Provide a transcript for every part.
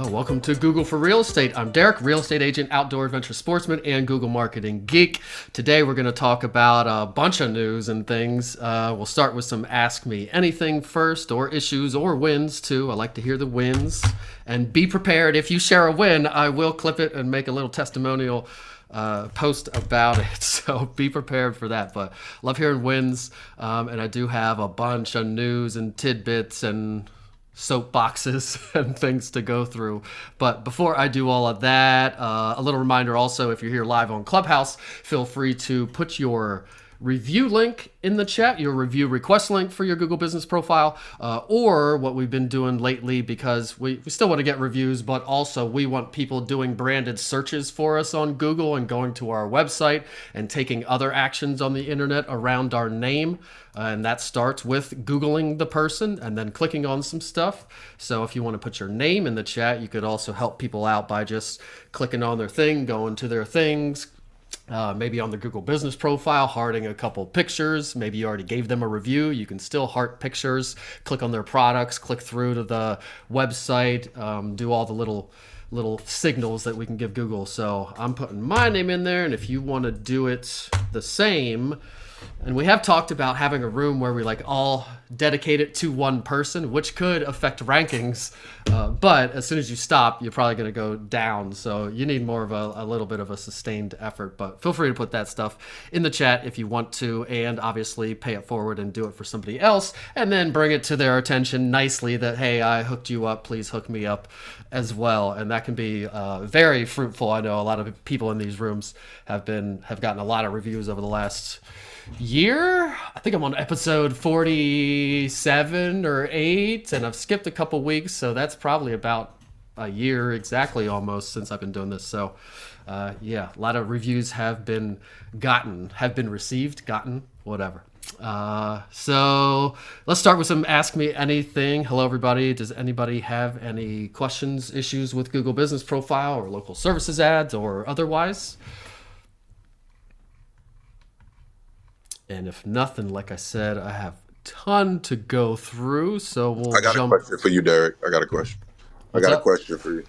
Welcome to Google for Real Estate. I'm Derek, real estate agent, outdoor adventure sportsman, and Google marketing geek. Today we're going to talk about a bunch of news and things. We'll start with some Ask Me Anything first, or issues or wins too. I like to hear the wins. And be prepared. If you share a win, I will clip it and make a little testimonial post about it. So be prepared for that. But love hearing wins. And I do have a bunch of news and tidbits and soapboxes and things to go through. But before I do all of that, a little reminder also, if you're here live on Clubhouse, feel free to put your review link in the chat, your review request link for your Google business profile, or what we've been doing lately, because we still want to get reviews, but also we want people doing branded searches for us on Google and going to our website and taking other actions on the internet around our name. And that starts with Googling the person and then clicking on some stuff. So if you want to put your name in the chat, you could also help people out by just clicking on their thing, going to their things, maybe on the Google business profile, hearting a couple pictures. Maybe you already gave them a review. You can still heart pictures, click on their products, click through to the website, do all the little signals that we can give Google. So I'm putting my name in there, and if you want to do it the same, and we have talked about having a room where we like all dedicate it to one person, which could affect rankings. But as soon as you stop, you're probably going to go down. So you need more of a little bit of a sustained effort. But feel free to put that stuff in the chat if you want to, and obviously pay it forward and do it for somebody else, and then bring it to their attention nicely that, hey, I hooked you up. Please hook me up as well. And that can be very fruitful. I know a lot of people in these rooms have gotten a lot of reviews over the last year. I think I'm on episode 47 or 8, and I've skipped a couple weeks, so that's probably about a year exactly almost since I've been doing this. So yeah, a lot of reviews have been received, whatever. So let's start with some Ask Me Anything. Hello everybody. Does anybody have any questions, issues with Google Business Profile or local services ads or otherwise? And if nothing, like I said, I have a ton to go through, so we'll I got a question for you, Derek. I got a question. A question for you.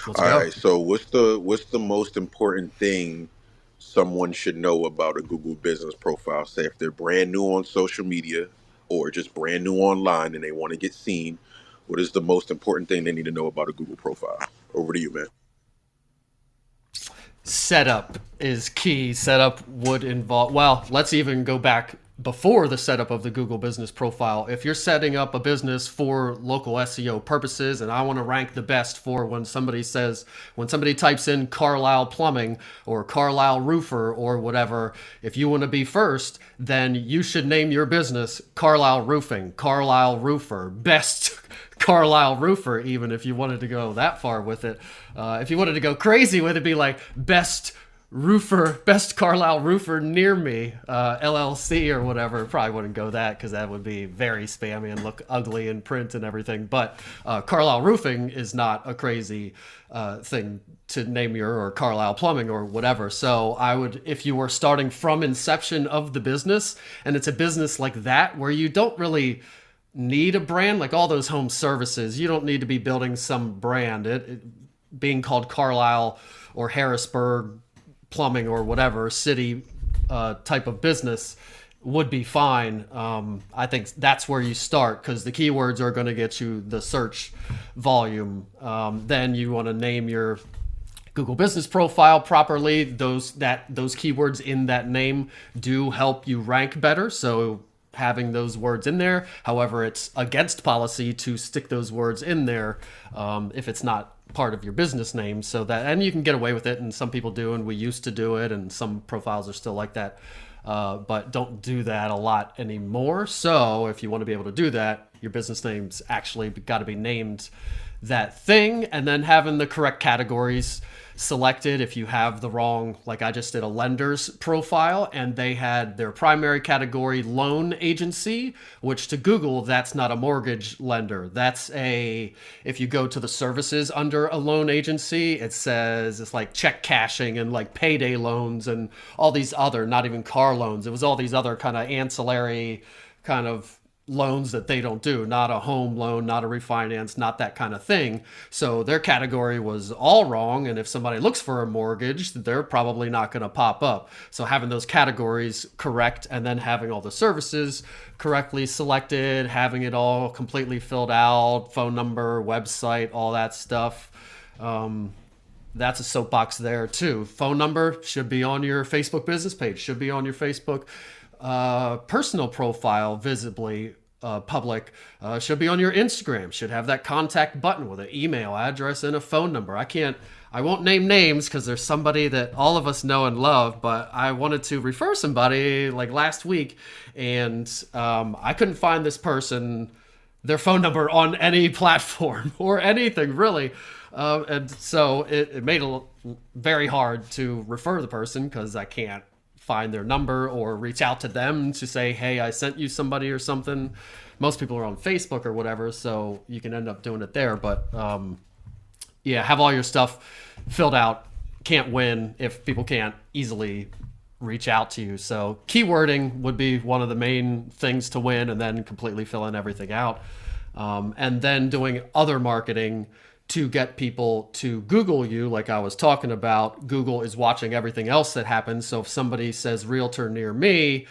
Let's All go. right. So what's the most important thing someone should know about a Google business profile? Say if they're brand new on social media or just brand new online and they want to get seen, what is the most important thing they need to know about a Google profile? Over to you, man. Setup is key. Setup would involve, well, let's even go back before the setup of the Google business profile. If you're setting up a business for local SEO purposes, and I want to rank the best for when somebody types in Carlisle Plumbing or Carlisle Roofer or whatever, if you want to be first, then you should name your business Carlisle Roofing, Carlisle Roofer, best Carlisle Roofer, even if you wanted to go that far with it. If you wanted to go crazy with it, be like best Carlisle Roofer near me, LLC or whatever. Probably wouldn't go that because that would be very spammy and look ugly in print and everything. But Carlisle Roofing is not a crazy thing to name or Carlisle Plumbing or whatever. So I would, if you were starting from inception of the business, and it's a business like that where you don't really need a brand, like all those home services, you don't need to be building some brand. It being called Carlisle or Harrisburg Plumbing or whatever city type of business would be fine. I think that's where you start because the keywords are going to get you the search volume. Then you want to name your Google business profile properly. Those keywords in that name do help you rank better. So having those words in there. However, it's against policy to stick those words in there if it's not part of your business name. So that, and you can get away with it, and some people do, and we used to do it, and some profiles are still like that, but don't do that a lot anymore. So if you want to be able to do that, your business name's actually got to be named that thing, and then having the correct categories selected. If you have the wrong, like I just did a lender's profile and they had their primary category loan agency, which to Google, that's not a mortgage lender. That's if you go to the services under a loan agency, it says it's like check cashing and like payday loans and all these other, not even car loans. It was all these other kind of ancillary kind of loans that they don't do, not a home loan, not a refinance, not that kind of thing. So their category was all wrong. And if somebody looks for a mortgage, they're probably not going to pop up. So having those categories correct and then having all the services correctly selected, having it all completely filled out, phone number, website, all that stuff. That's a soapbox there too. Phone number should be on your Facebook business page, should be on your Facebook personal profile, visibly public, should be on your Instagram, should have that contact button with an email address and a phone number. I won't name names because there's somebody that all of us know and love, but I wanted to refer somebody like last week, and I couldn't find this person, their phone number on any platform or anything really. And so it made it very hard to refer the person because I can't find their number or reach out to them to say, hey, I sent you somebody or something. Most people are on Facebook or whatever, so you can end up doing it there. But yeah, have all your stuff filled out. Can't win if people can't easily reach out to you. So keywording would be one of the main things to win, and then completely filling everything out. And then doing other marketing to get people to Google you, like I was talking about. Google is watching everything else that happens. So if somebody says realtor near me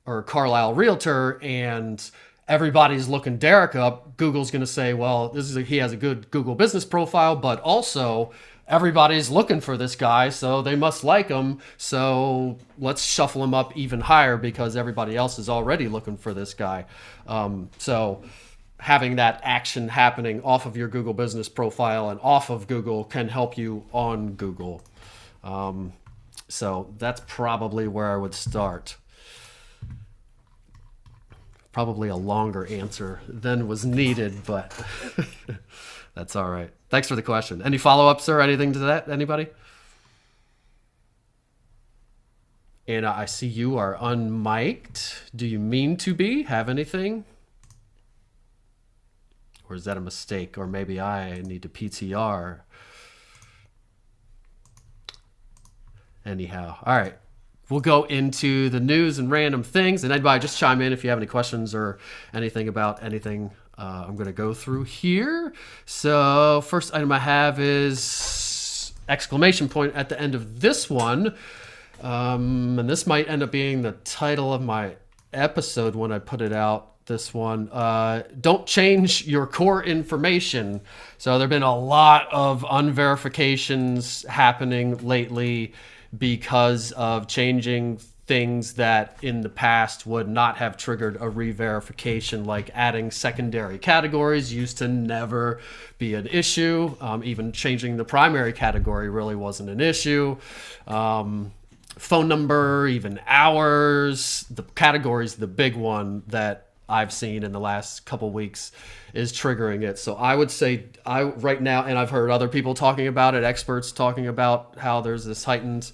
or Carlisle Realtor and everybody's looking Derek up, Google's going to say, well, he has a good Google business profile, but also everybody's looking for this guy, so they must like him. So let's shuffle him up even higher because everybody else is already looking for this guy. So having that action happening off of your Google business profile and off of Google can help you on Google. So that's probably where I would start. Probably a longer answer than was needed, but that's all right. Thanks for the question. Any follow-ups or anything to that? Anybody? And I see you are unmiked. Do you mean to be? Have anything? Or is that a mistake? Or maybe I need to PTR. Anyhow, all right. We'll go into the news and random things. And anybody just chime in if you have any questions or anything about anything I'm going to go through here. So first item I have is exclamation point at the end of this one. And this might end up being the title of my episode when I put it out. This one, don't change your core information. So there have been a lot of unverifications happening lately because of changing things that in the past would not have triggered a re-verification, like adding secondary categories used to never be an issue. Even changing the primary category really wasn't an issue. Phone number, even hours, the category's the big one that I've seen in the last couple weeks is triggering it. So I would say right now, and I've heard other people talking about it, experts talking about how there's this heightened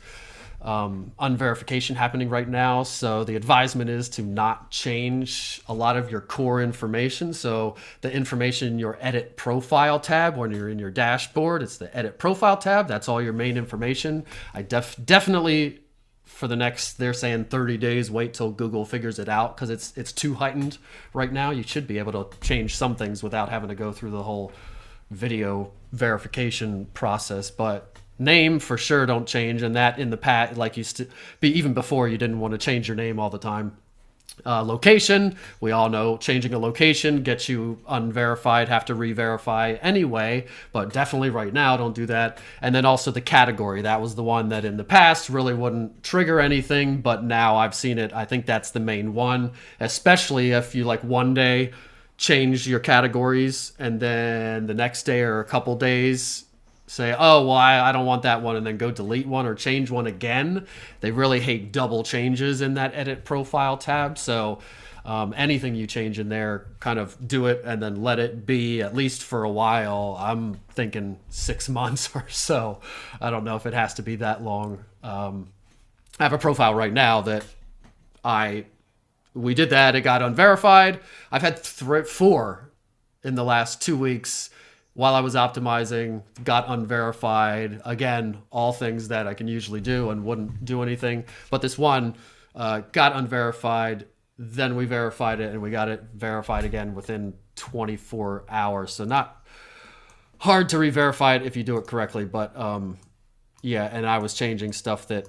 unverification happening right now. So the advisement is to not change a lot of your core information. So the information in your edit profile tab, when you're in your dashboard, it's the edit profile tab. That's all your main information. I definitely for the next, they're saying 30 days, wait till Google figures it out because it's too heightened right now. You should be able to change some things without having to go through the whole video verification process. But name for sure don't change, and that in the past, like used to be even before, you didn't want to change your name all the time. Location, we all know changing a location gets you unverified, have to re-verify anyway, but definitely right now don't do that. And then also the category, that was the one that in the past really wouldn't trigger anything, but now I've seen it. I think that's the main one, especially if you like one day change your categories and then the next day or a couple days say, oh, well, I don't want that one, and then go delete one or change one again. They really hate double changes in that edit profile tab. So anything you change in there, kind of do it and then let it be at least for a while. I'm thinking 6 months or so. I don't know if it has to be that long. I have a profile right now that we did that. It got unverified. I've had 4 in the last 2 weeks while I was optimizing, got unverified. Again, all things that I can usually do and wouldn't do anything. But this one got unverified then we verified it and we got it verified again within 24 hours. So not hard to re-verify it if you do it correctly, but yeah, and I was changing stuff that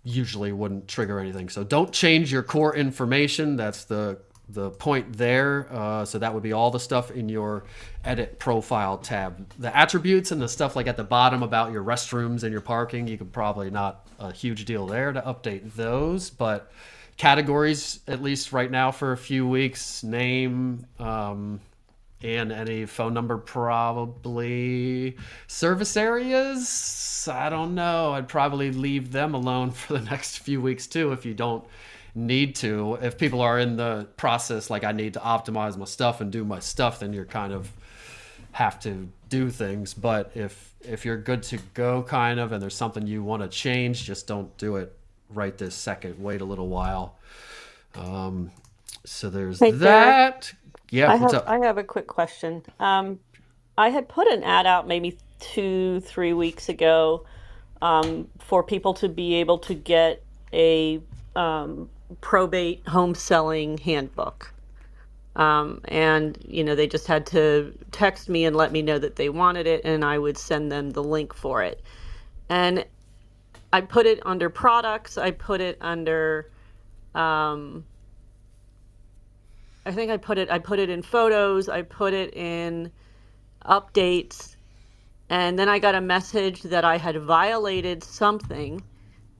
usually wouldn't trigger anything. So don't change your core information. That's the point there. So that would be all the stuff in your edit profile tab. The attributes and the stuff like at the bottom about your restrooms and your parking, you could probably not a huge deal there to update those, but categories, at least right now for a few weeks, name, and any phone number, probably. Service areas, I don't know. I'd probably leave them alone for the next few weeks too if you don't need to. If people are in the process, like I need to optimize my stuff and do my stuff, then you're kind of have to do things. But if you're good to go kind of and there's something you want to change, just don't do it right this second. Wait a little while. So there's Hey, Derek, that. Yeah, what's up? I have a quick question. I had put an ad out maybe 2, 3 weeks ago for people to be able to get a probate home selling handbook. And they just had to text me and let me know that they wanted it, and I would send them the link for it. And I put it under products. I put it under um, I think I put it in photos, I put it in updates, and then I got a message that I had violated something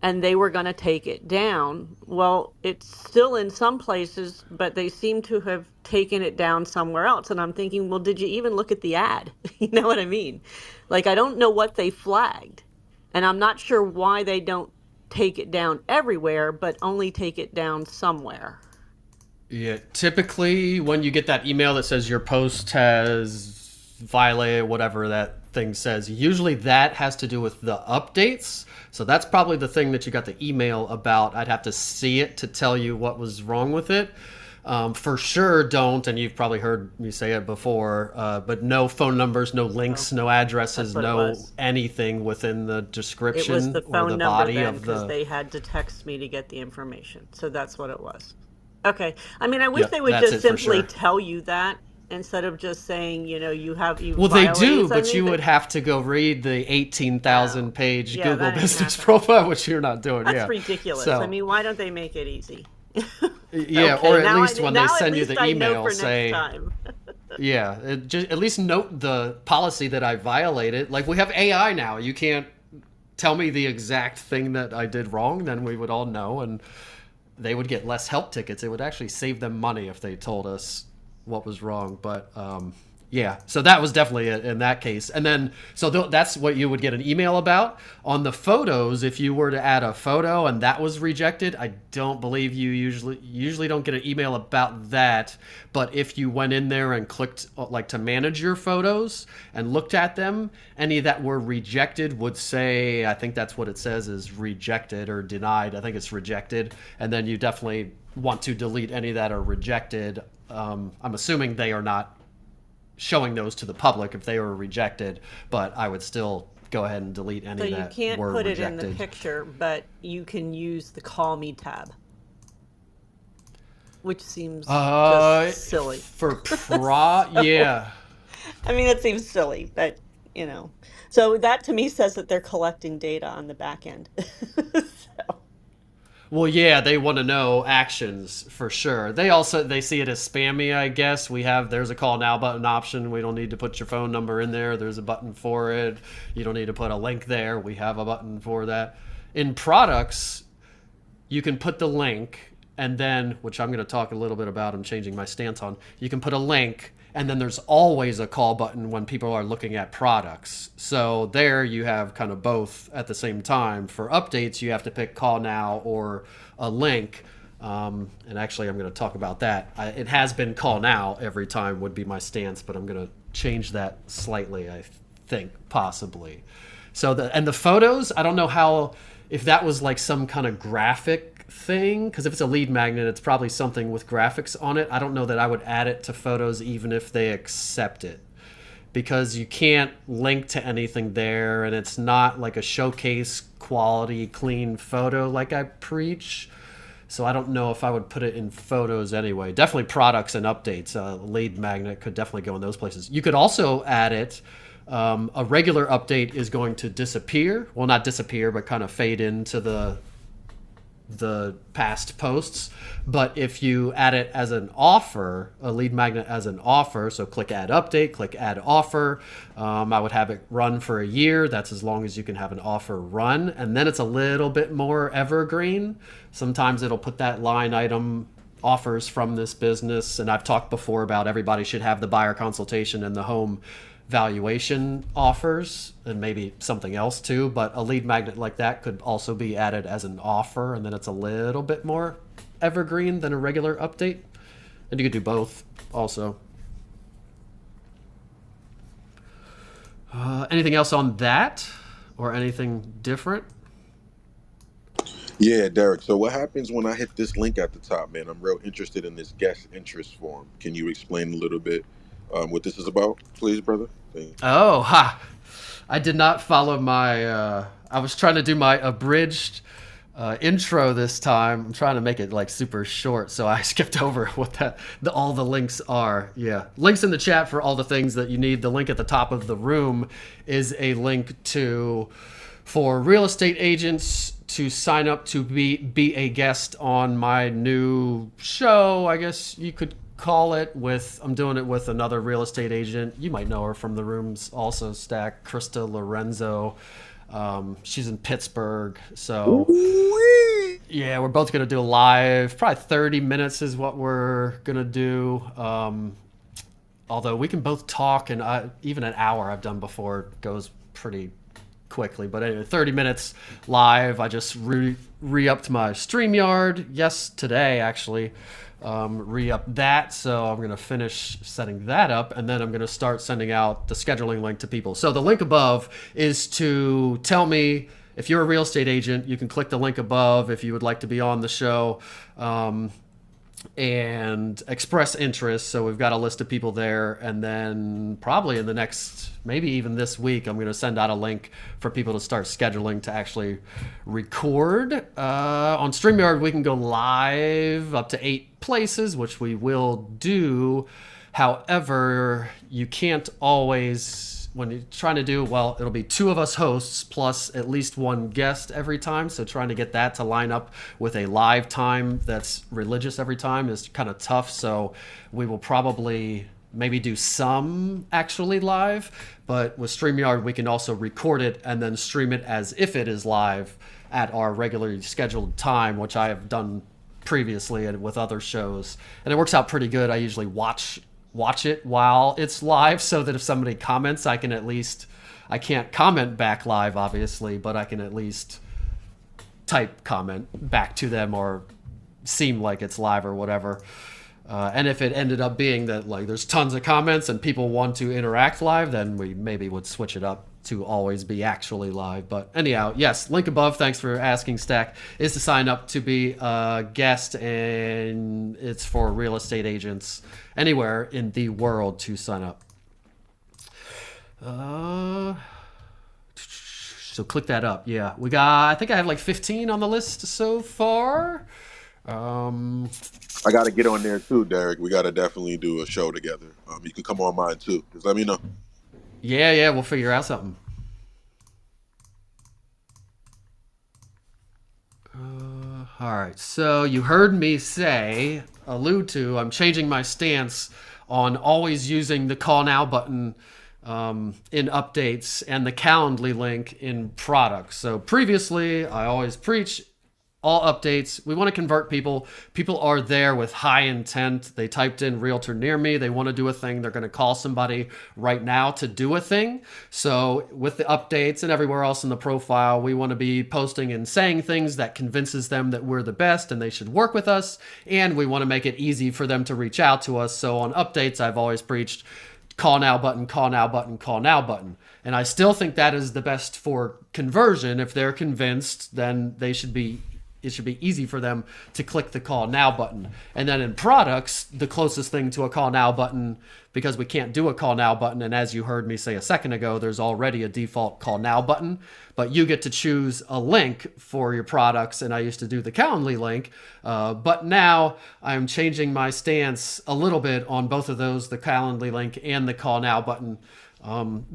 and they were going to take it down. Well, it's still in some places, but they seem to have taken it down somewhere else. And I'm thinking, well, did you even look at the ad? You know what I mean? Like, I don't know what they flagged. And I'm not sure why they don't take it down everywhere, but only take it down somewhere. Yeah, typically when you get that email that says your post has violated whatever that thing says, usually that has to do with the updates. So that's probably the thing that you got the email about. I'd have to see it to tell you what was wrong with it. For sure, don't, and you've probably heard me say it before, but no phone numbers, no Oh, links, no that's addresses, what it no was. anything within the It was description the or phone the number body then of because the. they had to text me to get the information. So that's what it was. Okay. I mean, I wish they Yep, would that's just it for simply sure. tell you that instead of just saying, you Well, they violated do, but something. you would have to go read the Oh, 18,000 page yeah, Google that ain't business happening. profile, which you're not doing. That's Yeah. ridiculous. I So, mean, why don't they make it easy? yeah, Okay, or at least when they now at send you least the I know email, for next say, time. yeah, just at least note the policy that I violated. Like we have AI now. You can't tell me the exact thing that I did wrong, then we would all know, and they would get less help tickets. It would actually save them money if they told us what was wrong. But yeah, so that was definitely it in that case. And then, so that's what you would get an email about. On the photos, if you were to add a photo and that was rejected, I don't believe you usually don't get an email about that. But if you went in there and clicked like to manage your photos and looked at them, any that were rejected would say, I think that's what it says, is rejected or denied. I think it's rejected. And then you definitely want to delete any that are rejected. I'm assuming they are not showing those to the public if they were rejected, but I would still go ahead and delete So any you that can't were put it in the rejected. picture, but you can use the call me tab, which seems just silly. For yeah. I mean, that seems silly, but you know. So that to me says that they're collecting data on the back end. So, Well, yeah, they want to know actions for sure. They see it as spammy, I guess. There's a call now button option. We don't need to put your phone number in there. There's a button for it. You don't need to put a link there. We have a button for that. In products, you can put the link and then, which I'm going to talk a little bit about, I'm changing my stance on. You can put a link and then there's always a call button when people are looking at products. So there you have kind of both at the same time. For updates, you have to pick call now or a link. And actually, I'm going to talk about that. It has been call now every time would be my stance, but I'm going to change that slightly, I think, possibly. So the photos, I don't know how, if that was like some kind of graphic thing, because if it's a lead magnet, it's probably something with graphics on it. I don't know that I would add it to photos even if they accept it, because you can't link to anything there, and it's not like a showcase quality clean photo like I preach. So I don't know if I would put it in photos anyway. Definitely products and updates. Lead magnet could definitely go in those places. You could also add it. A regular update is going to disappear. Well, not disappear, but kind of fade into the past posts. But if you add it as an offer, a lead magnet as an offer, so click add update, click add offer. I would have it run for a year. That's as long as you can have an offer run. And then it's a little bit more evergreen. Sometimes it'll put that line item offers from this business. And I've talked before about everybody should have the buyer consultation and the home valuation offers and maybe something else too, but a lead magnet like that could also be added as an offer, and then it's a little bit more evergreen than a regular update. And you could do both also. Anything else on that or anything different? Yeah, Derek. So what happens when I hit this link at the top, man? I'm real interested in this guest interest form. Can you explain a little bit what this is about, please, brother? Thank you. Oh, ha! I did not follow my. I was trying to do my abridged intro this time. I'm trying to make it like super short, so I skipped over what all the links are. Yeah, links in the chat for all the things that you need. The link at the top of the room is a link for real estate agents to sign up to be a guest on my new show, I guess you could call it. I'm doing it with another real estate agent. You might know her from the rooms also, Stack, Krista Lorenzo. She's in Pittsburgh. So yeah, we're both going to do a live. Probably 30 minutes is what we're going to do. Although we can both talk, and even an hour I've done before goes pretty quickly. But anyway, 30 minutes live. I just re-upped my StreamYard. Today actually. Re-up that, so I'm going to finish setting that up, and then I'm going to start sending out the scheduling link to people. So the link above is to tell me if you're a real estate agent. You can click the link above if you would like to be on the show and express interest. So we've got a list of people there, and then probably in the next, maybe even this week, I'm going to send out a link for people to start scheduling to actually record. On StreamYard, we can go live up to 8 places, which we will do. However, you can't always, when you're trying to do, well, it'll be 2 of us hosts plus at least 1 guest every time. So trying to get that to line up with a live time that's religious every time is kind of tough. So we will probably maybe do some actually live, but with StreamYard, we can also record it and then stream it as if it is live at our regularly scheduled time, which I have done previously and with other shows. And it works out pretty good. I usually watch it while it's live so that if somebody comments, I can't comment back live, obviously, but I can at least type comment back to them or seem like it's live or whatever. And if it ended up being that like there's tons of comments and people want to interact live, then we maybe would switch it up to always be actually live. But anyhow, yes, link above, thanks for asking, Stack, is to sign up to be a guest, and it's for real estate agents anywhere in the world to sign up. So click that up. Yeah, I think I have like 15 on the list so far. I got to get on there too, Derek. We got to definitely do a show together. You can come on mine too. Just let me know. Yeah, we'll figure out something. All right, so you heard me allude to, I'm changing my stance on always using the call now button in updates and the Calendly link in products. So previously, I always preach all updates. We want to convert people. People are there with high intent. They typed in realtor near me. They want to do a thing. They're going to call somebody right now to do a thing. So with the updates and everywhere else in the profile, we want to be posting and saying things that convinces them that we're the best and they should work with us. And we want to make it easy for them to reach out to us. So on updates, I've always preached call now button, call now button, call now button. And I still think that is the best for conversion. If they're convinced, then they should be it should be easy for them to click the call now button. And then in products, the closest thing to a call now button, because we can't do a call now button, and as you heard me say a second ago, there's already a default call now button, but you get to choose a link for your products, and I used to do the Calendly link, but now I'm changing my stance a little bit on both of those, the Calendly link and the call now button,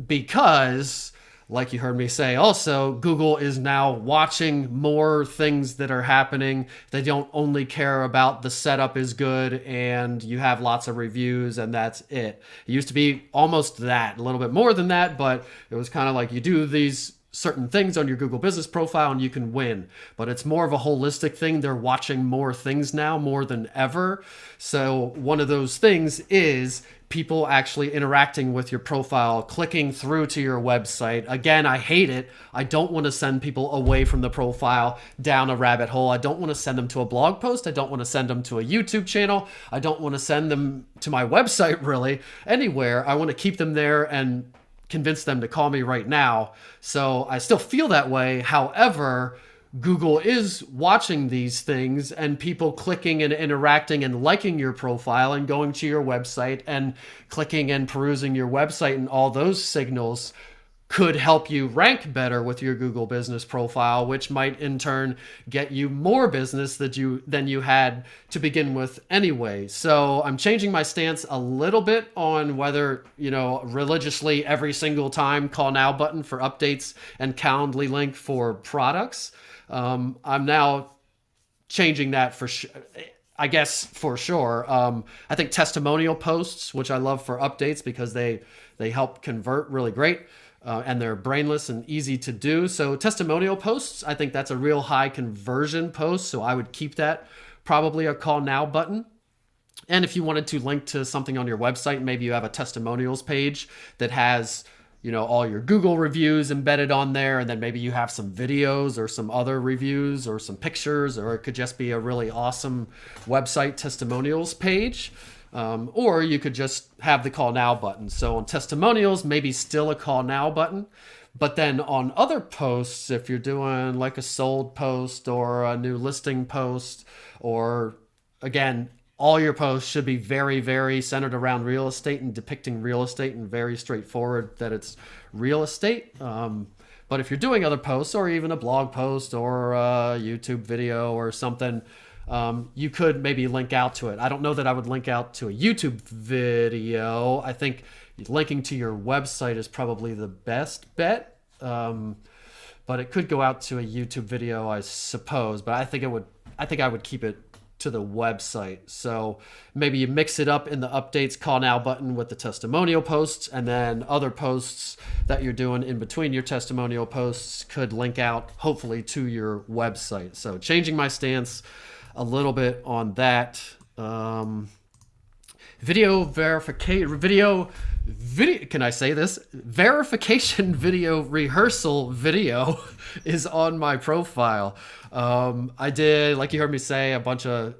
because like you heard me say also, Google is now watching more things that are happening. They don't only care about the setup is good and you have lots of reviews and that's it. It used to be almost that, a little bit more than that, but it was kind of like you do these certain things on your Google business profile and you can win. But it's more of a holistic thing. They're watching more things now, more than ever. So one of those things is people actually interacting with your profile, clicking through to your website. Again, I hate it. I don't want to send people away from the profile down a rabbit hole. I don't want to send them to a blog post. I don't want to send them to a YouTube channel. I don't want to send them to my website, really, anywhere. I want to keep them there and convince them to call me right now. So I still feel that way. However, Google is watching these things and people clicking and interacting and liking your profile and going to your website and clicking and perusing your website, and all those signals could help you rank better with your Google business profile, which might in turn get you more business than you had to begin with anyway. So I'm changing my stance a little bit on whether, religiously every single time call now button for updates and Calendly link for products. I'm now changing that for I guess for sure. I think testimonial posts, which I love for updates because they help convert really great. And they're brainless and easy to do. So testimonial posts, I think that's a real high conversion post. So I would keep that probably a call now button. And if you wanted to link to something on your website, maybe you have a testimonials page that has, all your Google reviews embedded on there. And then maybe you have some videos or some other reviews or some pictures, or it could just be a really awesome website testimonials page. Or you could just have the call now button. So on testimonials, maybe still a call now button. But then on other posts, if you're doing like a sold post or a new listing post, or again, all your posts should be very, very centered around real estate and depicting real estate and very straightforward that it's real estate. But if you're doing other posts or even a blog post or a YouTube video or something, you could maybe link out to it. I don't know that I would link out to a YouTube video. I think linking to your website is probably the best bet. But it could go out to a YouTube video, I suppose. But I think I would keep it to the website. So maybe you mix it up in the updates call now button with the testimonial posts, and then other posts that you're doing in between your testimonial posts could link out hopefully to your website. So changing my stance a little bit on that. Video verification, can I say this? Verification video rehearsal video is on my profile. I did, like you heard me say, a bunch of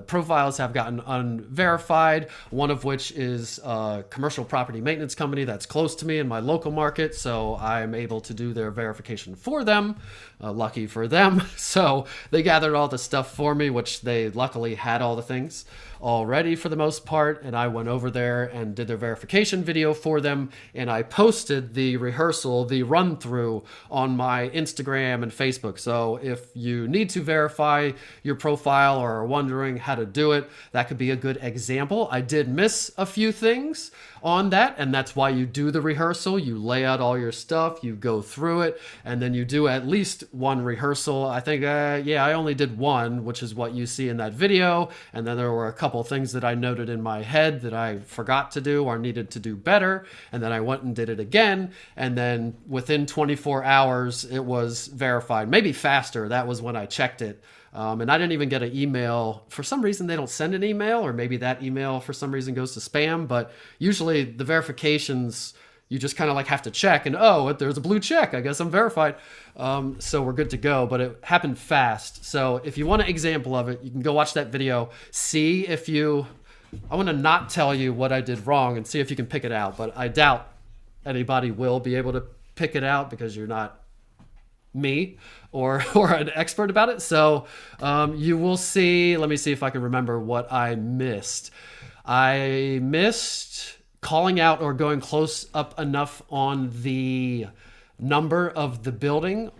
profiles have gotten unverified, one of which is a commercial property maintenance company that's close to me in my local market, so I'm able to do their verification for them. Lucky for them. So they gathered all the stuff for me, which they luckily had all the things already for the most part, and I went over there and did their verification video for them, and I posted the rehearsal, the run through on my Instagram and Facebook. So if you need to verify your profile or are wondering how to do it, that could be a good example. I did miss a few things on that, and that's why you do the rehearsal. You lay out all your stuff, you go through it, and then you do at least one rehearsal. I think, I only did one, which is what you see in that video, and then there were a couple things that I noted in my head that I forgot to do or needed to do better, and then I went and did it again, and then within 24 hours it was verified, maybe faster. That was when I checked it. And I didn't even get an email. For some reason, they don't send an email, or maybe that email for some reason goes to spam. But usually the verifications, you just kind of like have to check and, there's a blue check. I guess I'm verified. So we're good to go. But it happened fast. So if you want an example of it, you can go watch that video. I want to not tell you what I did wrong and see if you can pick it out. But I doubt anybody will be able to pick it out because you're not me or an expert about it. So you will see. Let me see if I can remember what I missed. I missed calling out or going close up enough on the number of the building.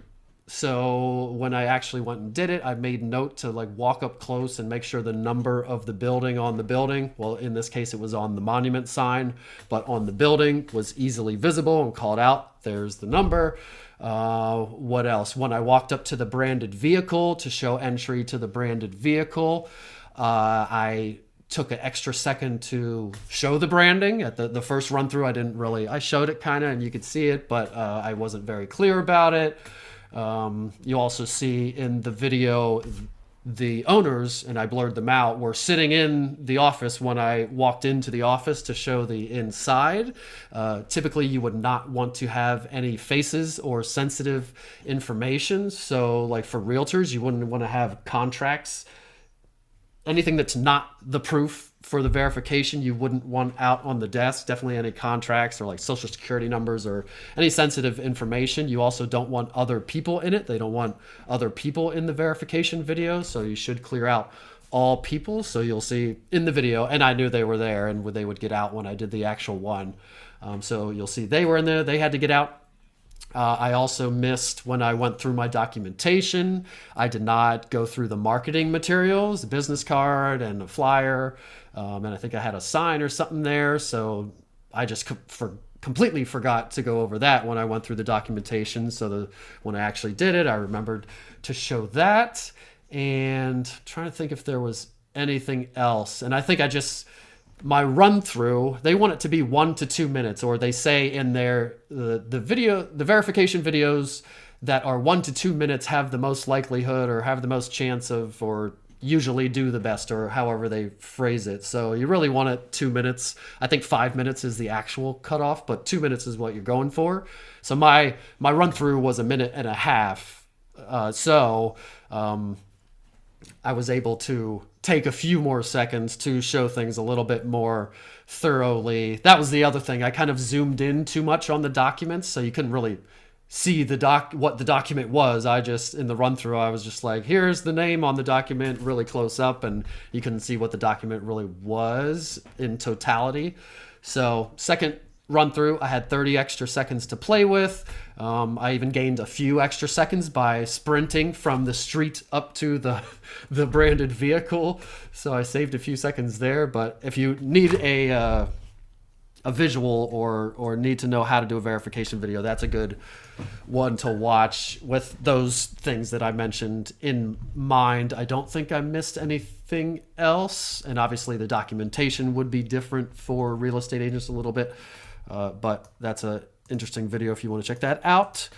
So when I actually went and did it, I made note to like walk up close and make sure the number of the building on the building, well, in this case, it was on the monument sign, but on the building was easily visible and called out. There's the number. What else? When I walked up to the branded vehicle to show entry to the branded vehicle, I took an extra second to show the branding. At the first run through, I showed it kind of and you could see it, but I wasn't very clear about it. You also see in the video the owners, and I blurred them out, were sitting in the office when I walked into the office to show the inside. Typically, you would not want to have any faces or sensitive information. So like for realtors, you wouldn't want to have contracts. Anything that's not the proof for the verification, you wouldn't want out on the desk. Definitely any contracts or like social security numbers or any sensitive information. You also don't want other people in it. They don't want other people in the verification video. So you should clear out all people. So you'll see in the video, and I knew they were there and they would get out when I did the actual one. So you'll see they were in there. They had to get out. I also missed when I went through my documentation. I did not go through the marketing materials, the business card and a flyer. And I think I had a sign or something there. So I just completely forgot to go over that when I went through the documentation. So when I actually did it, I remembered to show that. And I'm trying to think if there was anything else. And I think my run through, they want it to be 1 to 2 minutes, or they say in there the verification videos that are 1 to 2 minutes have the most likelihood or have the most chance of, or usually do the best, or however they phrase it. So you really want it 2 minutes. I think 5 minutes is the actual cutoff, but 2 minutes is what you're going for. So my run through was 1.5 minutes. I was able to take a few more seconds to show things a little bit more thoroughly. That was the other thing. I kind of zoomed in too much on the documents, so you couldn't really see what the document was. In the run through, I was just like, here's the name on the document really close up, and you couldn't see what the document really was in totality. So second run through, I had 30 extra seconds to play with. I even gained a few extra seconds by sprinting from the street up to the branded vehicle. So I saved a few seconds there. But if you need a visual or need to know how to do a verification video, that's a good one to watch with those things that I mentioned in mind. I don't think I missed anything else. And obviously the documentation would be different for real estate agents a little bit. But that's an interesting video if you want to check that out.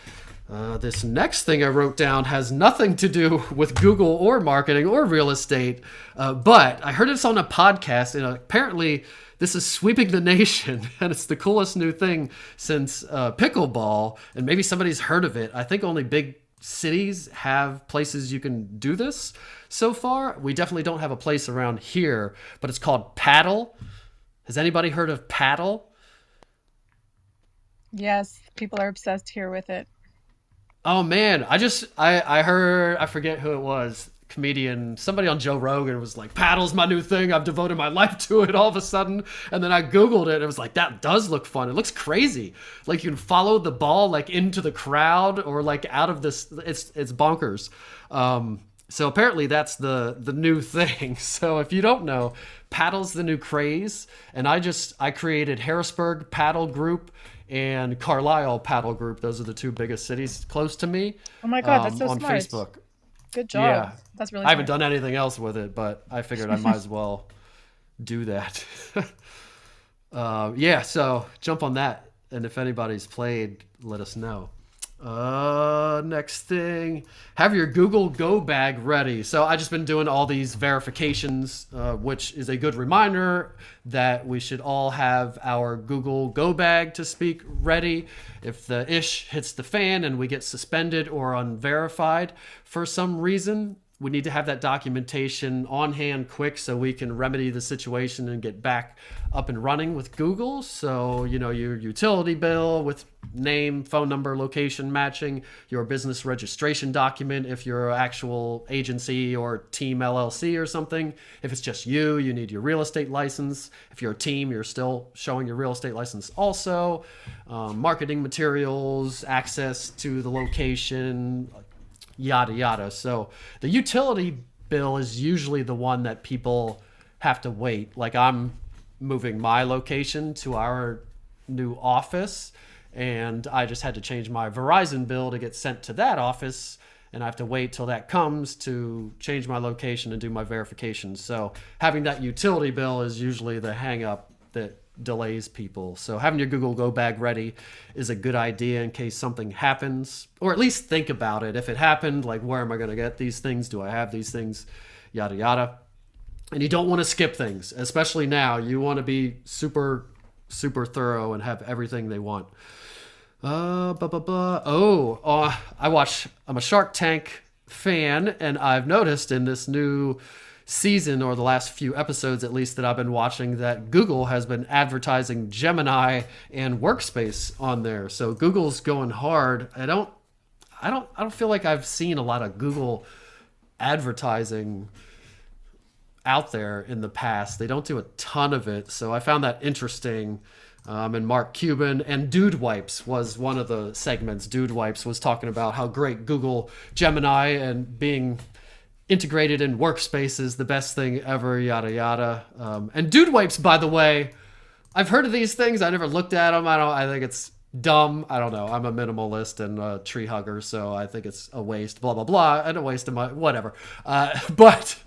This next thing I wrote down has nothing to do with Google or marketing or real estate, but I heard it's on a podcast, and apparently this is sweeping the nation, and it's the coolest new thing since pickleball, and maybe somebody's heard of it. I think only big cities have places you can do this so far. We definitely don't have a place around here, but it's called paddle. Has anybody heard of paddle? Yes, people are obsessed here with it. Oh man, I heard, I forget who it was, comedian, somebody on Joe Rogan was like, paddle's my new thing. I've devoted my life to it all of a sudden. And then I Googled it and it was like, that does look fun. It looks crazy. Like you can follow the ball like into the crowd or like out of this. It's bonkers. So apparently that's the new thing. So if you don't know, paddle's the new craze. And I created Harrisburg Paddle Group and Carlisle Paddle Group. Those are the two biggest cities close to me. Oh my God, that's so on smart. Facebook. Good job. Yeah. That's really I haven't smart. done anything else with it, but I figured I might as well do that. So jump on that. And if anybody's played, let us know. Next thing, have your Google Go bag ready. So I just been doing all these verifications, which is a good reminder that we should all have our Google Go bag to speak ready. If the ish hits the fan and we get suspended or unverified for some reason, we need to have that documentation on hand quick so we can remedy the situation and get back up and running with Google. So, your utility bill with name, phone number, location matching, your business registration document if you're an actual agency or team LLC or something. If it's just you need your real estate license. If you're a team, you're still showing your real estate license also. Marketing materials, access to the location, yada yada. So the utility bill is usually the one that people have to wait. Like, I'm moving my location to our new office, and I just had to change my Verizon bill to get sent to that office, and I have to wait till that comes to change my location and do my verification. So having that utility bill is usually the hang up that delays people. So having your Google Go bag ready is a good idea in case something happens, or at least think about it. If it happened, like, where am I going to get these things? Do I have these things? Yada, yada. And you don't want to skip things, especially now. You want to be super, super thorough and have everything they want. I'm a Shark Tank fan, and I've noticed in this new season, or the last few episodes at least that I've been watching, that Google has been advertising Gemini and Workspace on there. So Google's going hard. I don't feel like I've seen a lot of Google advertising out there in the past. They don't do a ton of it, so I found that interesting. And Mark Cuban and Dude Wipes was one of the segments. Dude Wipes was talking about how great Google Gemini and being integrated in Workspace is the best thing ever, yada yada. And Dude Wipes, by the way, I've heard of these things. I never looked at them. I think it's dumb. I don't know. I'm a minimalist and a tree hugger, so I think it's a waste. Blah blah blah, and a waste of my whatever. But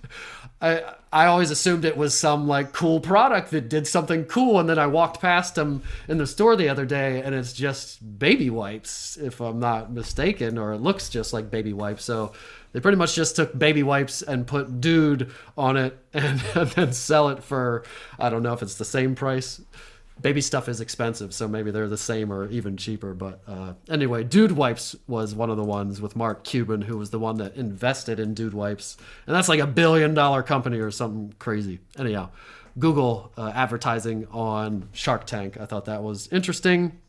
I always assumed it was some like cool product that did something cool, and then I walked past them in the store the other day, and it's just baby wipes, if I'm not mistaken, or it looks just like baby wipes. So they pretty much just took baby wipes and put Dude on it and then sell it for, I don't know if it's the same price. Baby stuff is expensive, so maybe they're the same or even cheaper. But anyway, Dude Wipes was one of the ones with Mark Cuban, who was the one that invested in Dude Wipes. And that's like $1 billion company or something crazy. Anyhow, Google advertising on Shark Tank. I thought that was interesting.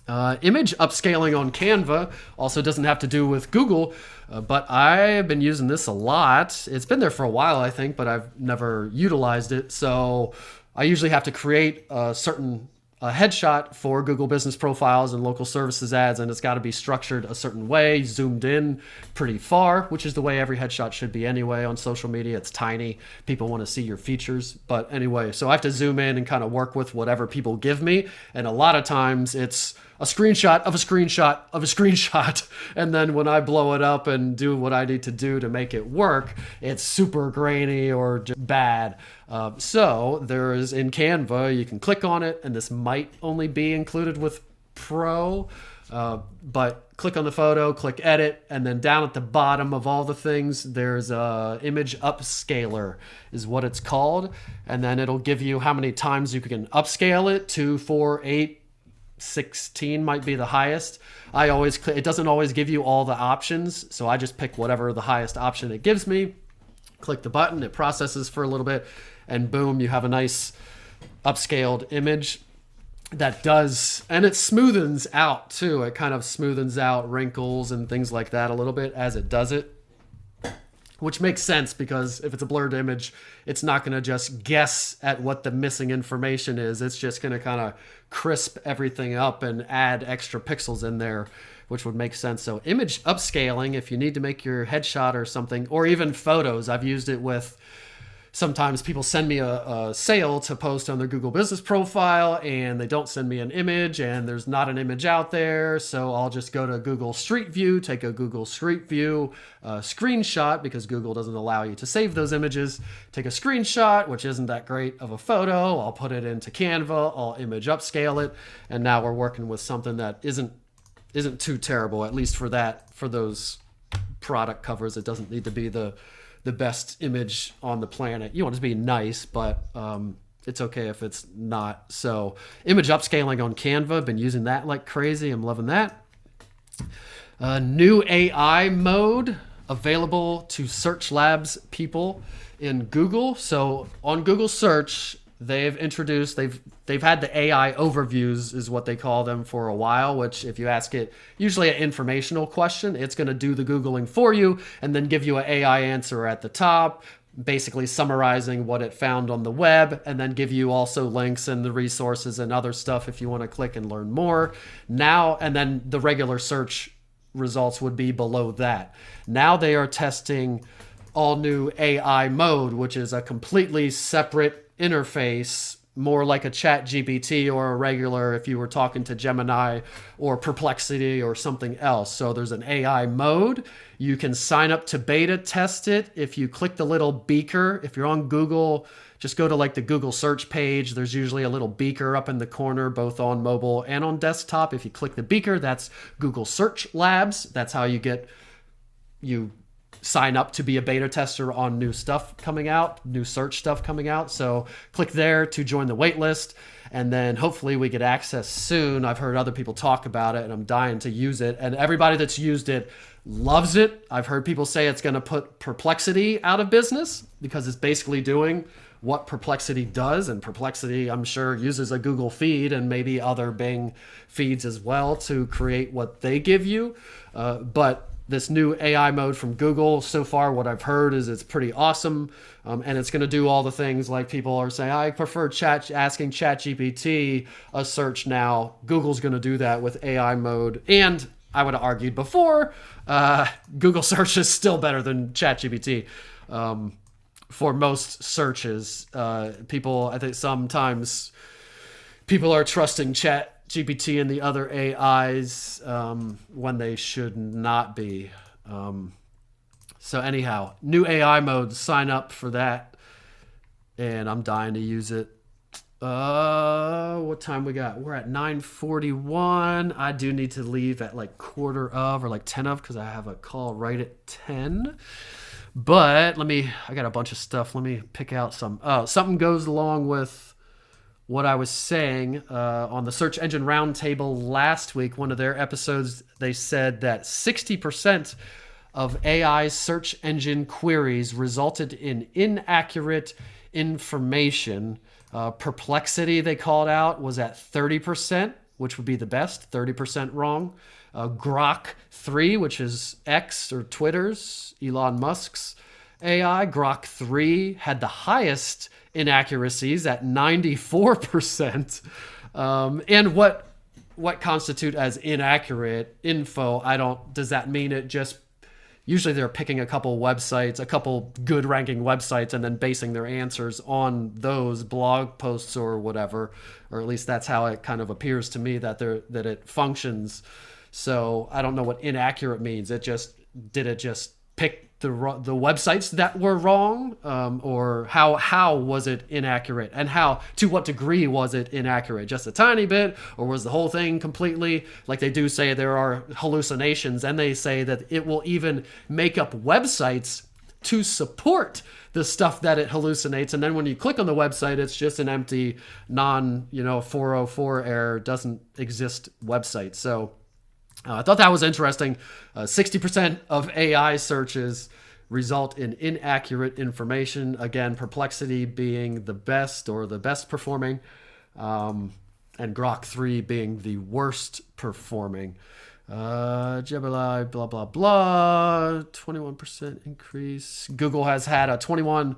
Image upscaling on Canva also doesn't have to do with Google, but I've been using this a lot. It's been there for a while, I think, but I've never utilized it. So I usually have to create a certain headshot for Google Business Profiles and local services ads, and it's got to be structured a certain way, zoomed in pretty far, which is the way every headshot should be anyway on social media. It's tiny. People want to see your features. But anyway, so I have to zoom in and kind of work with whatever people give me. And a lot of times it's a screenshot of a screenshot of a screenshot. And then when I blow it up and do what I need to do to make it work, it's super grainy or just bad. So there is in Canva, you can click on it, and this might only be included with Pro, but click on the photo, click edit, and then down at the bottom of all the things, there's a image upscaler is what it's called. And then it'll give you how many times you can upscale it. 2, 4, 8, 16 might be the highest. It doesn't always give you all the options, so I just pick whatever the highest option it gives me. Click the button, it processes for a little bit, and boom, you have a nice upscaled image that does, and it smoothens out too. It kind of smoothens out wrinkles and things like that a little bit as it does it, which makes sense because if it's a blurred image, it's not going to just guess at what the missing information is. It's just going to kind of crisp everything up and add extra pixels in there, which would make sense. So image upscaling, if you need to make your headshot or something, or even photos, I've used it with, sometimes people send me a sale to post on their Google Business Profile, and they don't send me an image, and there's not an image out there. So I'll just go to Google Street View, take a Google Street View screenshot, because Google doesn't allow you to save those images. Take a screenshot, which isn't that great of a photo. I'll put it into Canva, I'll image upscale it, and now we're working with something that isn't too terrible, at least for those product covers. It doesn't need to be the best image on the planet. You want it to be nice, but it's okay if it's not. So image upscaling on Canva, been using that like crazy. I'm loving that. New AI mode. available to Search Labs people in Google. So on Google search, they've had the AI overviews is what they call them for a while, which if you ask it usually an informational question, it's going to do the Googling for you and then give you an AI answer at the top, basically summarizing what it found on the web, and then give you also links and the resources and other stuff if you want to click and learn more. Now, and then the regular search results would be below that. Now they are testing all new AI mode, which is a completely separate interface, more like a chat GPT or a regular if you were talking to Gemini or Perplexity or something else. So there's an AI mode. You can sign up to beta test it. If you click the little beaker, if you're on Google, just go to like the Google search page. There's usually a little beaker up in the corner, both on mobile and on desktop. If you click the beaker, that's Google Search Labs. That's how you sign up to be a beta tester on new stuff coming out, new search stuff coming out. So click there to join the wait list, and then hopefully we get access soon. I've heard other people talk about it and I'm dying to use it, and everybody that's used it loves it. I've heard people say it's going to put Perplexity out of business because it's basically doing what Perplexity does, and Perplexity, I'm sure, uses a Google feed and maybe other Bing feeds as well to create what they give you. But this new AI mode from Google, so far what I've heard is it's pretty awesome, and it's going to do all the things like people are saying, I prefer asking ChatGPT a search now. Google's going to do that with AI mode, and I would have argued before, Google search is still better than ChatGPT for most searches. I think sometimes people are trusting ChatGPT and the other AIs when they should not be. So anyhow, new AI mode, sign up for that. And I'm dying to use it. What time we got? We're at 9:41. I do need to leave at like 9:45 or like 10 of, because I have a call right at 10. But I got a bunch of stuff. Let me pick out some. Something goes along with what I was saying on the Search Engine Roundtable last week. One of their episodes, they said that 60% of AI search engine queries resulted in inaccurate information. Perplexity, they called out, was at 30%, which would be the best, 30% wrong. Grok 3, which is X or Twitter's, Elon Musk's AI, Grok 3 had the highest inaccuracies at 94%. And what constitute as inaccurate info? Does that mean it just, usually they're picking a couple websites, a couple good ranking websites, and then basing their answers on those blog posts or whatever, or at least that's how it kind of appears to me that it functions. So I don't know what inaccurate means. Did it just pick the websites that were wrong, or how was it inaccurate, and to what degree was it inaccurate? Just a tiny bit, or was the whole thing completely, like they do say there are hallucinations, and they say that it will even make up websites to support the stuff that it hallucinates, and then when you click on the website, it's just an empty 404 error, doesn't exist website. So I thought that was interesting. 60% of AI searches result in inaccurate information. Again, Perplexity being the best or the best performing, and Grok 3 being the worst performing. Gemini, blah, blah, blah. 21% increase. Google has had a 21+%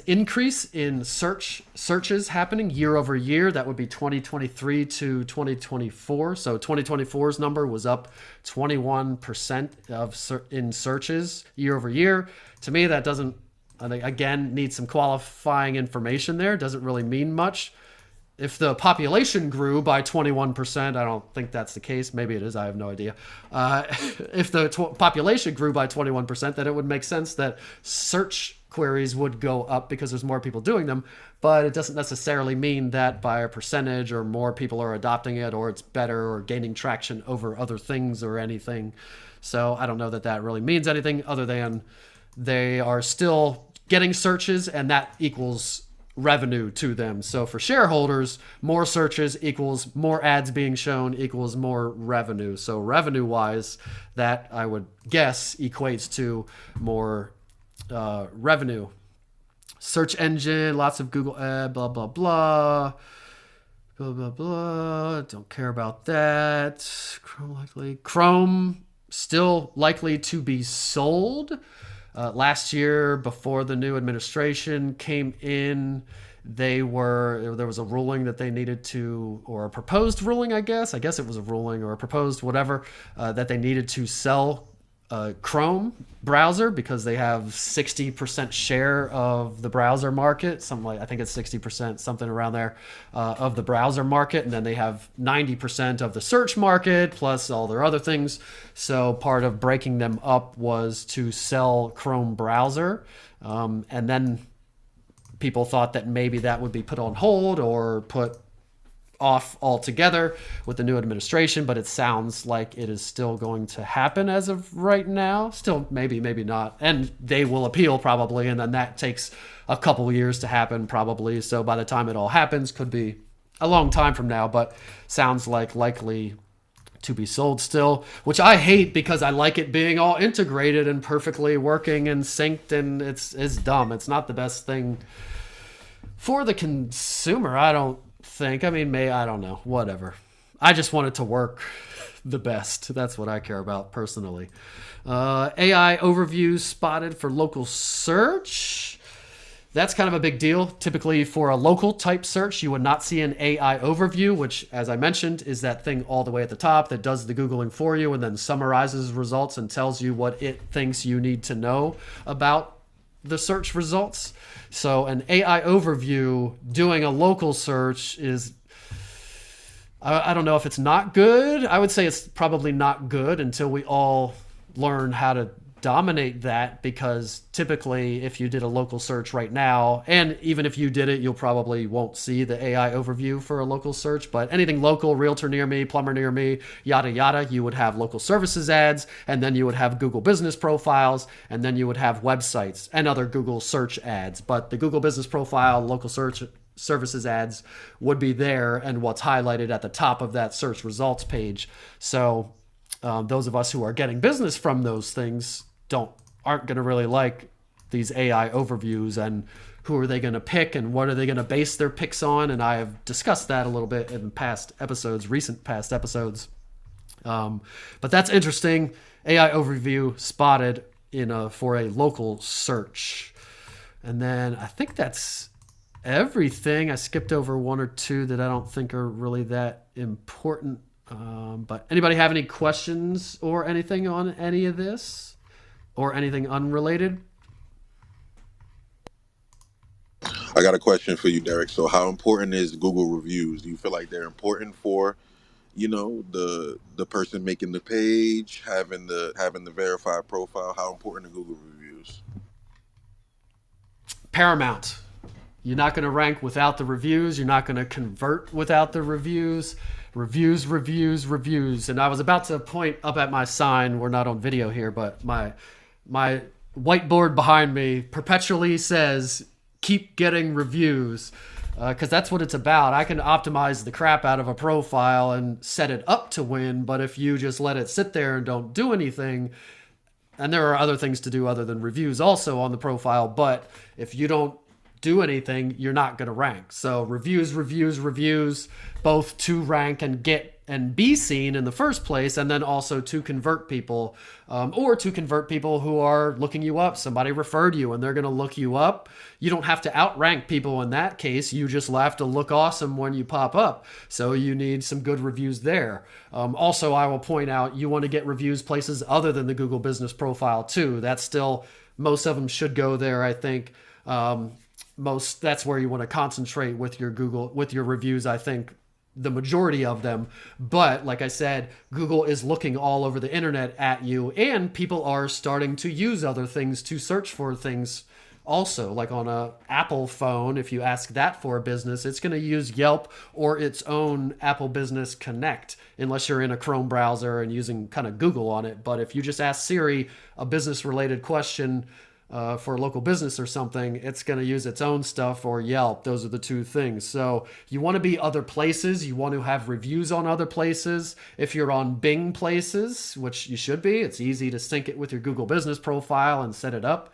increase in searches happening year over year. That would be 2023 to 2024. So 2024's number was up 21% in searches year over year. To me, that doesn't, I think, again, need some qualifying information there. Doesn't really mean much. If the population grew by 21%, I don't think that's the case. Maybe it is. I have no idea. If the population grew by 21%, then it would make sense that search queries would go up because there's more people doing them. But it doesn't necessarily mean that by a percentage or more people are adopting it, or it's better or gaining traction over other things or anything. So I don't know that really means anything other than they are still getting searches, and that equals revenue to them. So for shareholders, more searches equals more ads being shown equals more revenue. So revenue wise, that I would guess equates to more revenue. Search engine, lots of Google ad, blah, blah, blah. Blah, blah, blah. Don't care about that. Chrome still likely to be sold. Last year, before the new administration came in, there was a ruling that they needed to, or a proposed ruling, I guess it was a ruling or a proposed whatever, that they needed to sell Chrome browser because they have 60% share of the browser market, something like, I think it's 60%, something around there, of the browser market, and then they have 90% of the search market plus all their other things. So part of breaking them up was to sell Chrome browser, and then people thought that maybe that would be put on hold or put off altogether with the new administration, but it sounds like it is still going to happen as of right now. Still, maybe not. And they will appeal probably, and then that takes a couple years to happen probably. So by the time it all happens, could be a long time from now, but sounds like likely to be sold still, which I hate because I like it being all integrated and perfectly working and synced, and it's dumb. It's not the best thing for the consumer, I don't think. I mean, I don't know, whatever. I just want it to work the best. That's what I care about personally. AI overviews spotted for local search. That's kind of a big deal. Typically for a local type search, you would not see an AI overview, which, as I mentioned, is that thing all the way at the top that does the Googling for you and then summarizes results and tells you what it thinks you need to know about the search results. So an AI overview doing a local search is, I don't know if it's not good. I would say it's probably not good until we all learn how to dominate that, because typically if you did a local search right now, and even if you did it, you'll probably won't see the AI overview for a local search, but anything local, realtor near me, plumber near me, yada yada, you would have local services ads, and then you would have Google business profiles, and then you would have websites and other Google search ads. But the Google business profile, local search services ads would be there, and what's highlighted at the top of that search results page. So those of us who are getting business from those things aren't going to really like these AI overviews, and who are they going to pick and what are they going to base their picks on. And I have discussed that a little bit in recent past episodes. But that's interesting. AI overview spotted for a local search. And then I think that's everything. I skipped over one or two that I don't think are really that important. But anybody have any questions or anything on any of this? Or anything unrelated? I got a question for you, Derek. So how important is Google reviews? Do you feel like they're important for, the person making the page, having the verified profile? How important are Google reviews? Paramount. You're not going to rank without the reviews. You're not going to convert without the reviews. Reviews. And I was about to point up at my sign. We're not on video here, but my whiteboard behind me perpetually says, keep getting reviews, because that's what it's about. I can optimize the crap out of a profile and set it up to win, but if you just let it sit there and don't do anything, and there are other things to do other than reviews also on the profile, but if you don't do anything, you're not going to rank. So reviews, both to rank and get and be seen in the first place, and then also to convert people, or to convert people who are looking you up. Somebody referred you and they're going to look you up. You don't have to outrank people in that case. You just have to look awesome when you pop up. So you need some good reviews there. Also, I will point out, you want to get reviews places other than the Google business profile too. That's still, most of them should go there, I think. That's where you want to concentrate with your reviews, I think, the majority of them. But like I said, Google is looking all over the internet at you, and people are starting to use other things to search for things also. Like on a Apple phone, if you ask that for a business, it's going to use Yelp or its own Apple Business Connect, unless you're in a Chrome browser and using kind of Google on it. But if you just ask Siri a business related question, for a local business or something, it's going to use its own stuff or Yelp. Those are the two things. So you want to be other places. You want to have reviews on other places. If you're on Bing Places, which you should be, it's easy to sync it with your Google business profile and set it up.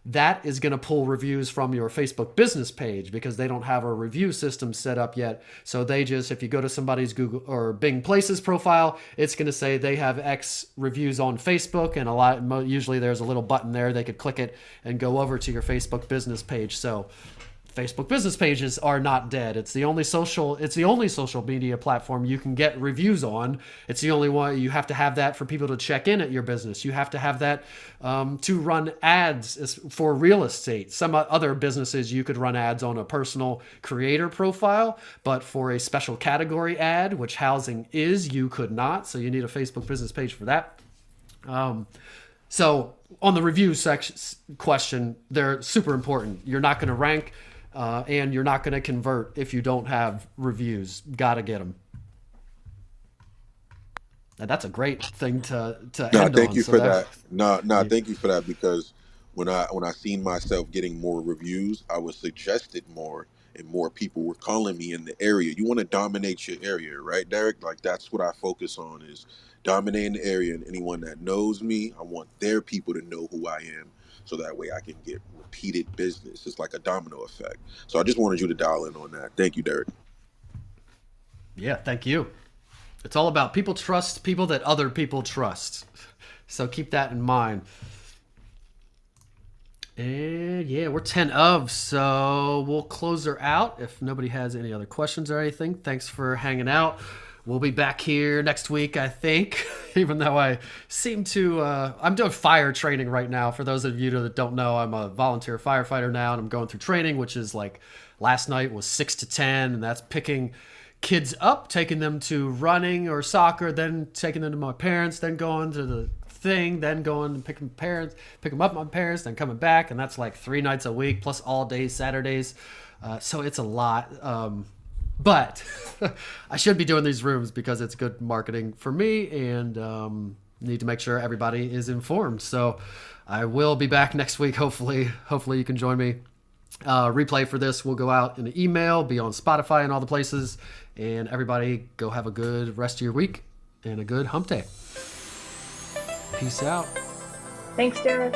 That is going to pull reviews from your Facebook business page because they don't have a review system set up yet. So they just, if you go to somebody's Google or Bing Places profile, it's going to say they have X reviews on Facebook, and usually there's a little button there. They could click it and go over to your Facebook business page. So Facebook business pages are not dead. It's the only social media platform you can get reviews on. It's the only one. You have to have that for people to check in at your business. You have to have that to run ads for real estate. Some other businesses you could run ads on a personal creator profile, but for a special category ad, which housing is, you could not. So you need a Facebook business page for that. So on the review section question, they're super important. You're not going to rank. And you're not going to convert if you don't have reviews. Got to get them. Now, that's a great thing to end on. Thank you for that. Thank you for that, because when I seen myself getting more reviews, I was suggested more, and more people were calling me in the area. You want to dominate your area, right, Derek? Like, that's what I focus on, is dominating the area, and anyone that knows me, I want their people to know who I am, so that way I can get repeated business. It's like a domino effect. So I just wanted you to dial in on that. Thank you, Derek. Yeah, thank you. It's all about people trust people that other people trust. So keep that in mind. And yeah, we're 10 of, so we'll close her out if nobody has any other questions or anything. Thanks for hanging out. We'll be back here next week, I think, even though I seem to, I'm doing fire training right now. For those of you that don't know, I'm a volunteer firefighter now, and I'm going through training, which is like last night was 6 to 10, and that's picking kids up, taking them to running or soccer, then taking them to my parents, then going to the thing, then going and pick them up my parents, then coming back, and that's like 3 nights a week plus all days Saturdays. So it's a lot. But I should be doing these rooms because it's good marketing for me, and need to make sure everybody is informed. So I will be back next week. Hopefully you can join me. Replay for this will go out in an email, be on Spotify and all the places. And everybody go have a good rest of your week and a good hump day. Peace out. Thanks, Derek.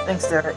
Thanks, Derek.